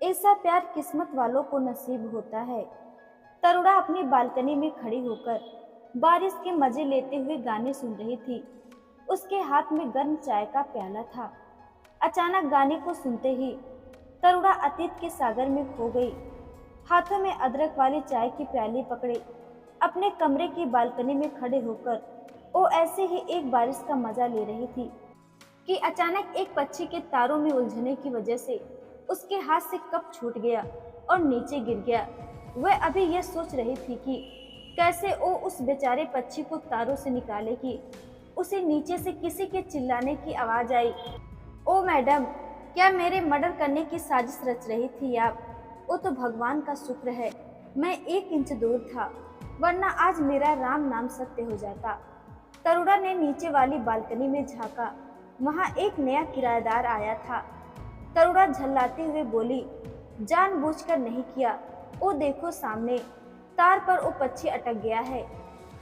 ऐसा प्यार किस्मत वालों को नसीब होता है। तरुणा अपनी बालकनी में खड़ी होकर बारिश के मजे लेते हुए गाने सुन रही थी। उसके हाथ में गर्म चाय का प्याला था। अचानक गाने को सुनते ही तरुणा अतीत के सागर में खो गई। हाथों में अदरक वाली चाय की प्याली पकड़े अपने कमरे की बालकनी में खड़े होकर वो ऐसे ही एक बारिश का मजा ले रही थी कि अचानक एक पक्षी के तारों में उलझने की वजह से उसके हाथ से कप छूट गया और नीचे गिर गया। वह अभी यह सोच रही थी कि कैसे वो उस बेचारे पक्षी को तारों से निकालेगी। उसे नीचे से किसी के चिल्लाने की आवाज आई। ओ मैडम, क्या मेरे मर्डर करने की साजिश रच रही थी आप? वो तो भगवान का शुक्र है मैं 1 इंच दूर था, वरना आज मेरा राम नाम सत्य हो जाता। तरुणा ने नीचे वाली बालकनी में झांका। वहां एक नया किराएदार आया था। तरुणा झल्लाते हुए बोली, जानबूझकर नहीं किया। वो देखो सामने तार पर वो पक्षी अटक गया है।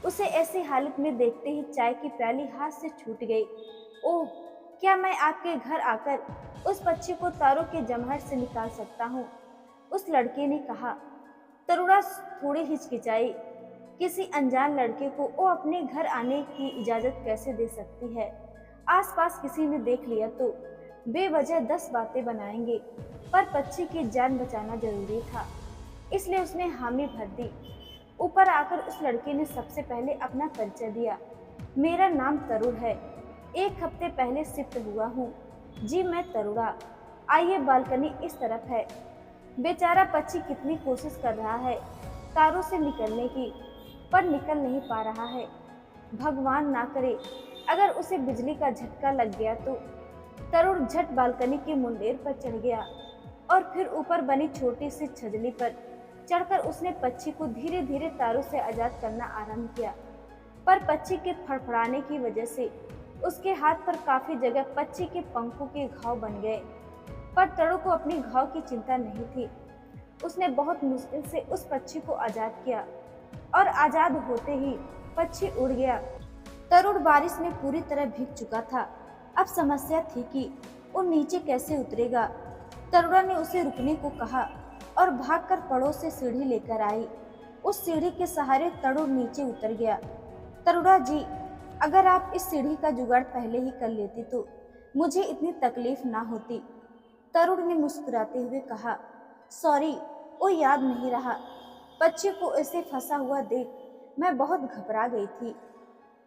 उसे ऐसी हालत में देखते ही चाय की प्याली हाथ से छूट गई। ओह, क्या मैं आपके घर आकर उस पक्षी को तारों के जमहट से निकाल सकता हूँ? उस लड़के ने कहा। तरुणा थोड़ी हिचकिचाई। किसी अनजान लड़के को वो अपने घर आने की इजाजत कैसे दे सकती है? आसपास किसी ने देख लिया तो बेवजह 10 बातें बनाएंगे, पर पक्षी की जान बचाना जरूरी था, इसलिए उसने हामी भर दी। ऊपर आकर उस लड़के ने सबसे पहले अपना परिचय दिया। मेरा नाम तरुण है, 1 हफ्ते पहले शिफ्ट हुआ हूँ। जी मैं तरुणा, आइए बालकनी इस तरफ है। बेचारा पक्षी कितनी कोशिश कर रहा है तारों से निकलने की, पर निकल नहीं पा रहा है। भगवान ना करे अगर उसे बिजली का झटका लग गया तो। तरुण झट बालकनी के मुंडेर पर चढ़ गया और फिर ऊपर बनी छोटी सी छजली पर चढ़कर उसने पक्षी को धीरे धीरे तारों से आजाद करना आरंभ किया। पर पक्षी के फड़फड़ाने की वजह से उसके हाथ पर काफी जगह पक्षी के पंखों के घाव बन गए। पर तरुण को अपनी घाव की चिंता नहीं थी। उसने बहुत मुश्किल से उस पक्षी को आजाद किया और आजाद होते ही पक्षी उड़ गया। तरुण बारिश में पूरी तरह भीग चुका था। अब समस्या थी कि वो नीचे कैसे उतरेगा। तरुणा ने उसे रुकने को कहा और भागकर पड़ोस से सीढ़ी लेकर आई। उस सीढ़ी के सहारे तरुण नीचे उतर गया। तरुणा जी, अगर आप इस सीढ़ी का जुगाड़ पहले ही कर लेती तो मुझे इतनी तकलीफ ना होती। तरुण ने मुस्कुराते हुए कहा, सॉरी, वो याद नहीं रहा। बच्चे को ऐसे फंसा हुआ देख मैं बहुत घबरा गई थी।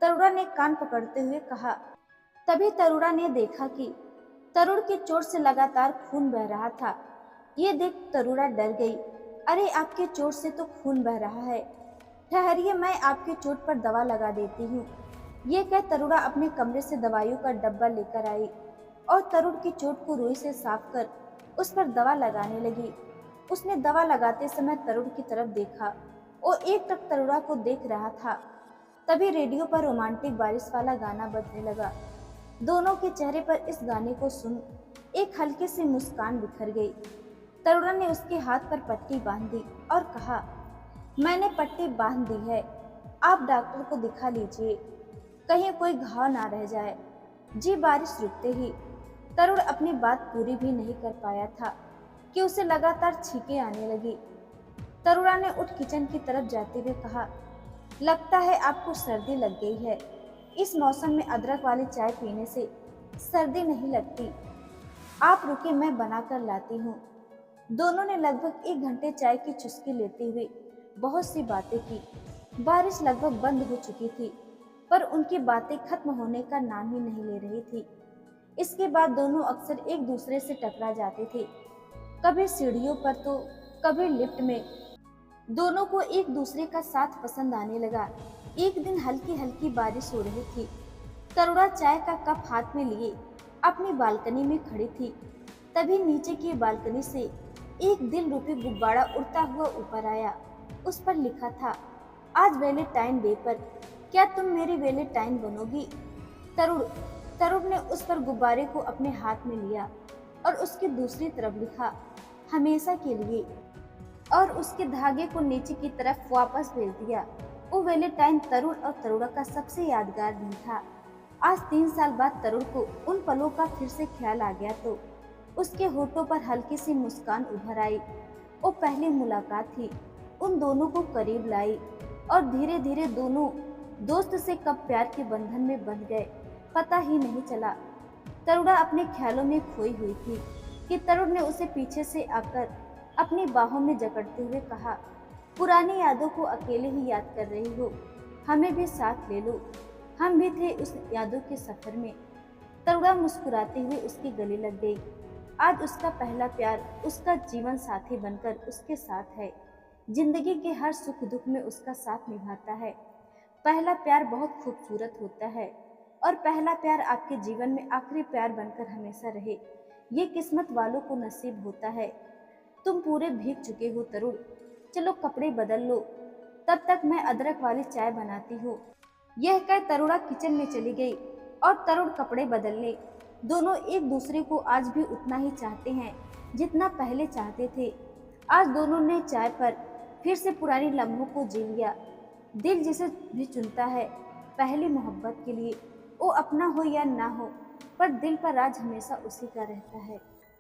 तरुणा ने कान पकड़ते हुए कहा। तभी तरुणा ने देखा कि तरुण की चोट से लगातार खून बह रहा था। ये देख तरुणा डर गई। अरे, आपके चोट से तो खून बह रहा है, ठहरिए मैं आपके चोट पर दवा लगा देती हूँ। ये कह तरुणा अपने कमरे से दवाइयों का डब्बा लेकर आई और तरुण की चोट को रुई से साफ कर उस पर दवा लगाने लगी। उसने दवा लगाते समय तरुण की तरफ देखा। वो एकटक तरुणा को देख रहा था। तभी रेडियो पर रोमांटिक बारिश वाला गाना बजने लगा। दोनों के चेहरे पर इस गाने को सुन एक हल्की सी मुस्कान बिखर गई। तरुणा ने उसके हाथ पर पट्टी बांध दी और कहा, मैंने पट्टी बांध दी है, आप डॉक्टर को दिखा लीजिए, कहीं कोई घाव ना रह जाए। जी बारिश रुकते ही तरुण अपनी बात पूरी भी नहीं कर पाया था कि उसे लगातार छींकें आने लगी। तरुणा ने उठ किचन की तरफ जाते हुए कहा, लगता है आपको सर्दी लग गई है। इस मौसम में अदरक वाली चाय पीने से सर्दी नहीं लगती। आप रुके, मैं बनाकर लाती हूँ। दोनों ने लगभग 1 घंटे चाय की चुस्की लेते हुए बहुत सी बातें की। बारिश लगभग बंद हो चुकी थी, पर उनकी बातें खत्म होने का नाम ही नहीं ले रही थी। इसके बाद दोनों अक्सर एक दूसरे से टकरा जाते थे, कभी सीढ़ियों पर तो कभी लिफ्ट में। दोनों को एक दूसरे का साथ पसंद आने लगा। एक दिन हल्की हल्की बारिश हो रही थी। तरुणा चाय का कप हाथ में लिए अपनी बालकनी में खड़ी थी। तभी नीचे की बालकनी से एक दिल रूपी गुब्बारा उड़ता हुआ ऊपर आया। उस पर लिखा था, आज वैलेंटाइन डे पर क्या तुम मेरी वैलेंटाइन बनोगी? तरुण तरुण ने उस पर गुब्बारे को अपने हाथ में लिया और उसकी दूसरी तरफ लिखा, हमेशा के लिए, और उसके धागे को नीचे की तरफ वापस भेज दिया। वो वैलेंटाइन तरुण और तरुणा का सबसे यादगार दिन था। आज 3 साल बाद तरुण को उन पलों का फिर से ख्याल आ गया तो उसके होठों पर हल्की सी मुस्कान उभर आई। वो पहली मुलाकात थी, उन दोनों को करीब लाई और धीरे धीरे दोनों दोस्त से कब प्यार के बंधन में बंध गए, पता ही नहीं चला। तरुणा अपने ख्यालों में खोई हुई थी कि तरुण ने उसे पीछे से आकर अपनी बाहों में जकड़ते हुए कहा, पुरानी यादों को अकेले ही याद कर रही हो, हमें भी साथ ले लो, हम भी थे उस यादों के सफर में। तरुणा मुस्कुराते हुए उसके गले लग गई। आज उसका पहला प्यार उसका जीवन साथी बनकर उसके साथ है, जिंदगी के हर सुख दुख में उसका साथ निभाता है। पहला प्यार बहुत खूबसूरत होता है और पहला प्यार आपके जीवन में आखिरी प्यार बनकर हमेशा रहे, ये किस्मत वालों को नसीब होता है। तुम पूरे भीग चुके हो तरुण, चलो कपड़े बदल लो, तब तक मैं अदरक वाली चाय बनाती हूँ। यह कह तरुणा किचन में चली गई और तरुण कपड़े बदलने। दोनों एक दूसरे को आज भी उतना ही चाहते हैं जितना पहले चाहते थे। आज दोनों ने चाय पर फिर से पुरानी लम्हों को जी लिया। दिल जिसे भी चुनता है पहली मोहब्बत के लिए, वो अपना हो या ना हो, पर दिल पर राज हमेशा उसी का रहता है।